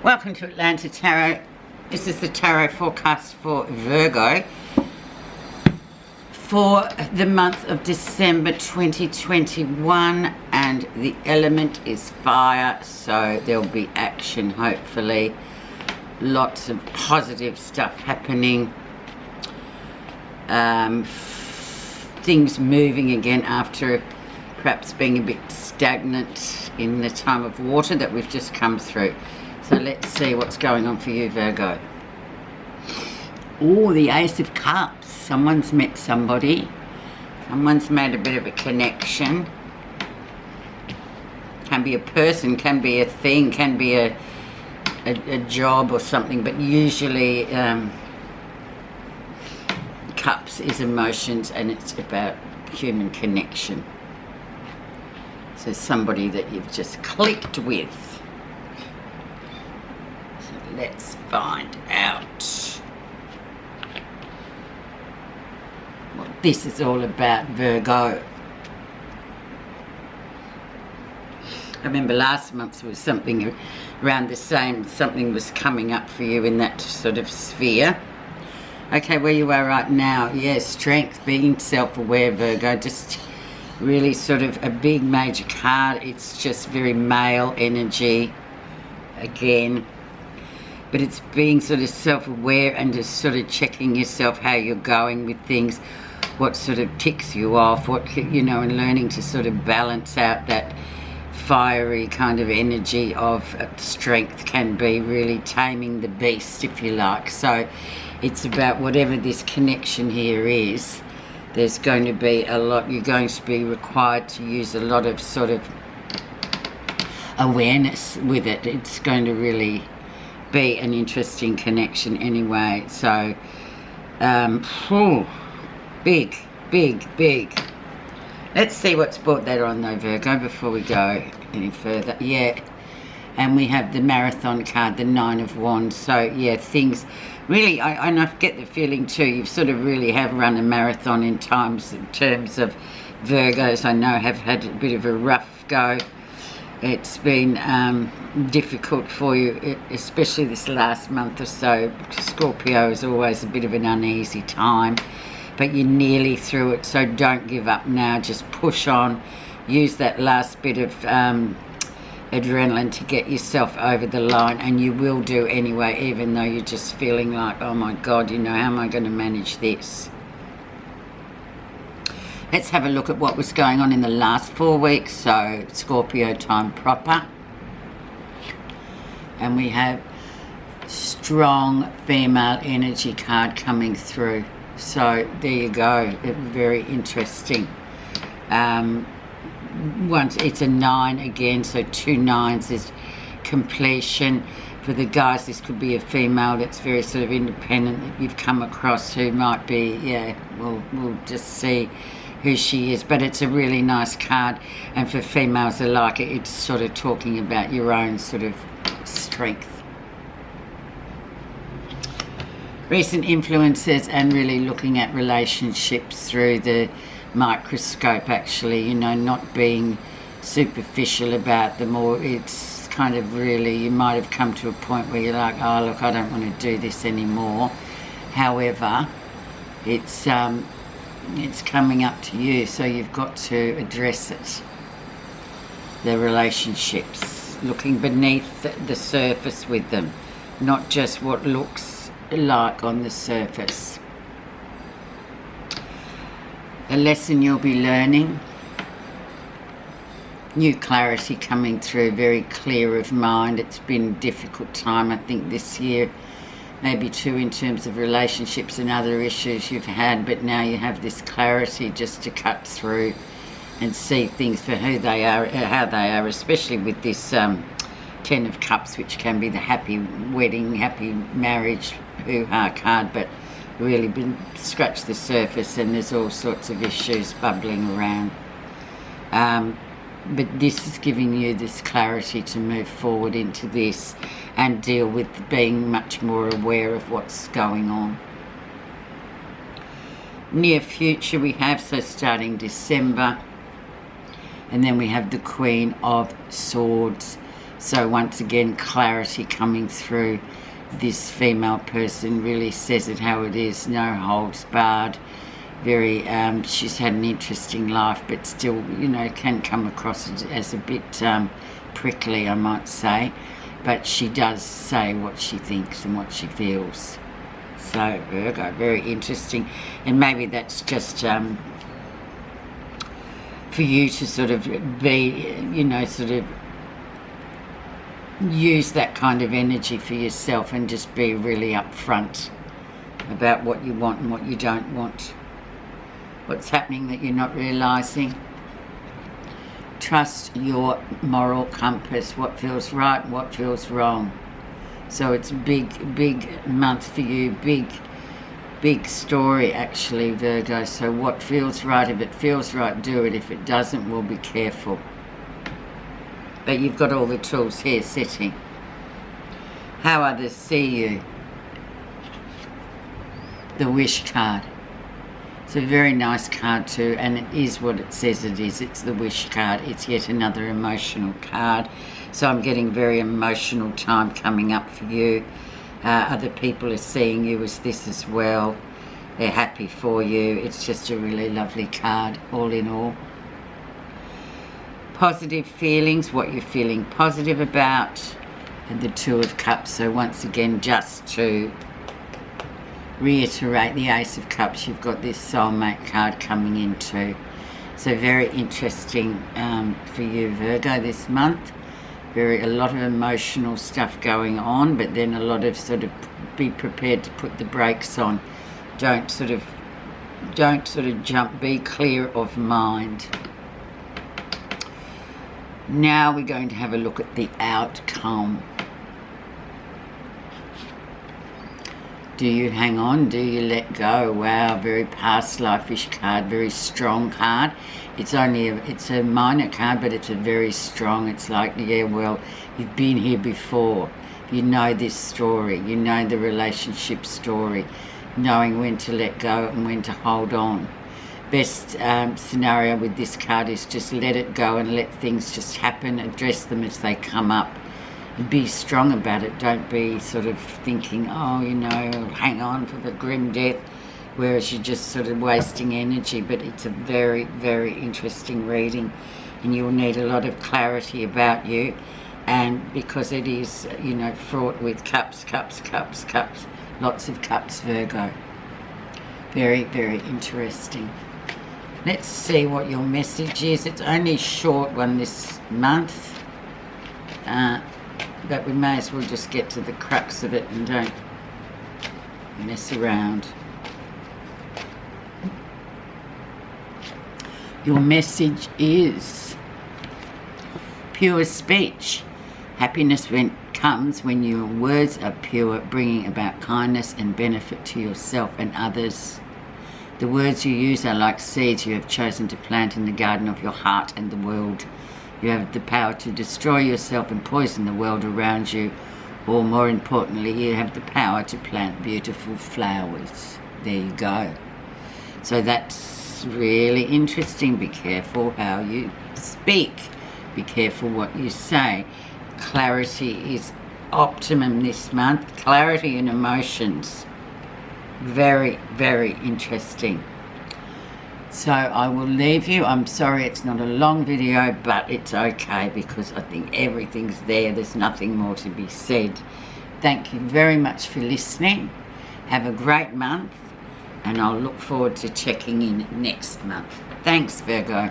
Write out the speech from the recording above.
Welcome to Atlanta Tarot. This is the tarot forecast for Virgo for the month of December 2021, and the element is fire, so there'll be action, hopefully. Lots of positive stuff happening. Things moving again after perhaps being a bit stagnant in the time of water that we've just come through. So let's see what's going on for you, Virgo. Oh, the Ace of Cups. Someone's met somebody. Someone's made a bit of a connection. Can be a person, can be a thing, can be a job or something, but usually Cups is emotions, and it's about human connection. So somebody that you've just clicked with. Let's find out what this is all about, Virgo. I remember last month was something around the same, something was coming up for you in that sort of sphere. Okay, where you are right now, yeah, strength, being self-aware, Virgo, just really sort of a big major card. It's just very male energy again. But it's being sort of self-aware and just sort of checking yourself, how you're going with things, what sort of ticks you off, what, you know, and learning to sort of balance out that fiery kind of energy of strength can be, really taming the beast, if you like. So it's about whatever this connection here is, there's going to be a lot, you're going to be required to use a lot of sort of awareness with it. It's going to really be an interesting connection anyway. So big. Let's see what's brought that on though, Virgo, before we go any further. Yeah, and we have the marathon card, the Nine of Wands. So yeah, things really, I get the feeling too, you sort of really have run a marathon in terms of Virgos. I know have had a bit of a rough go. It's been difficult for you, especially this last month or so. Scorpio is always a bit of an uneasy time, but you're nearly through it, so don't give up now. Just push on. Use that last bit of adrenaline to get yourself over the line, and you will do anyway, even though you're just feeling like, oh my God, you know, how am I going to manage this? Let's have a look at what was going on in the last 4 weeks. So Scorpio time proper. And we have strong female energy card coming through. So there you go. Very interesting. Once it's a 9 again, so 2 9s is completion. For the guys, this could be a female that's very sort of independent that you've come across, who might be, yeah, we'll just see who she is, but it's a really nice card. And for females alike, it's sort of talking about your own sort of strength, recent influences, and really looking at relationships through the microscope, actually, you know, not being superficial about them, or it's kind of really, you might have come to a point where you're like, oh look, I don't want to do this anymore. However, it's coming up to you, so you've got to address it. The relationships, looking beneath the surface with them, not just what looks like on the surface. A lesson you'll be learning, new clarity coming through, very clear of mind. It's been a difficult time, I think, this year. Maybe too, in terms of relationships and other issues you've had, but now you have this clarity just to cut through and see things for who they are, how they are, especially with this 10 of Cups, which can be the happy wedding, happy marriage, hoo-ha card, but really been scratched the surface and there's all sorts of issues bubbling around. But this is giving you this clarity to move forward into this and deal with being much more aware of what's going on. Near future we have, so starting December, and then we have the Queen of Swords. So once again, clarity coming through. This female person really says it how it is, no holds barred. Very, she's had an interesting life, but still, you know, can come across as a bit prickly, I might say. But she does say what she thinks and what she feels. So, Virgo, very interesting. And maybe that's just for you to sort of be, you know, sort of use that kind of energy for yourself and just be really upfront about what you want and what you don't want. What's happening that you're not realizing. Trust your moral compass, what feels right and what feels wrong. So it's a big month for you, big story actually, Virgo. So what feels right, if it feels right, do it. If it doesn't, well, be careful. But you've got all the tools here sitting. How others see you. The Wish card. It's a very nice card too, and it is what it says it is. It's the Wish card. It's yet another emotional card. So I'm getting very emotional time coming up for you. Other people are seeing you as this as well. They're happy for you. It's just a really lovely card, all in all. Positive feelings, what you're feeling positive about, and the Two of Cups. So once again, just to reiterate the Ace of Cups, you've got this soulmate card coming in too. So very interesting for you, Virgo, this month. A lot of emotional stuff going on, but then a lot of sort of be prepared to put the brakes on. Don't sort of jump, be clear of mind. Now we're going to have a look at the outcome. Do you hang on? Do you let go? Wow, very past life-ish card, very strong card. It's a minor card, but it's a very strong. It's like, yeah, well, you've been here before. You know this story. You know the relationship story. Knowing when to let go and when to hold on. Best scenario with this card is just let it go and let things just happen. Address them as they come up. Be strong about it. Don't be sort of thinking, oh, you know, hang on for the grim death, whereas you're just sort of wasting energy. But it's a very, very interesting reading, and you'll need a lot of clarity about you, and because it is, you know, fraught with cups, lots of cups, Virgo. Very, very interesting. Let's see what your message is. It's only a short one this month, but we may as well just get to the crux of it and don't mess around. Your message is pure speech. Happiness comes when your words are pure, bringing about kindness and benefit to yourself and others. The words you use are like seeds you have chosen to plant in the garden of your heart and the world. You have the power to destroy yourself and poison the world around you, or more importantly, you have the power to plant beautiful flowers. There you go. So that's really interesting. Be careful how you speak. Be careful what you say. Clarity is optimum this month. Clarity in emotions. Very, very interesting. So I will leave you. I'm sorry it's not a long video, but it's okay because I think everything's there. There's nothing more to be said. Thank you very much for listening. Have a great month, and I'll look forward to checking in next month. Thanks, Virgo.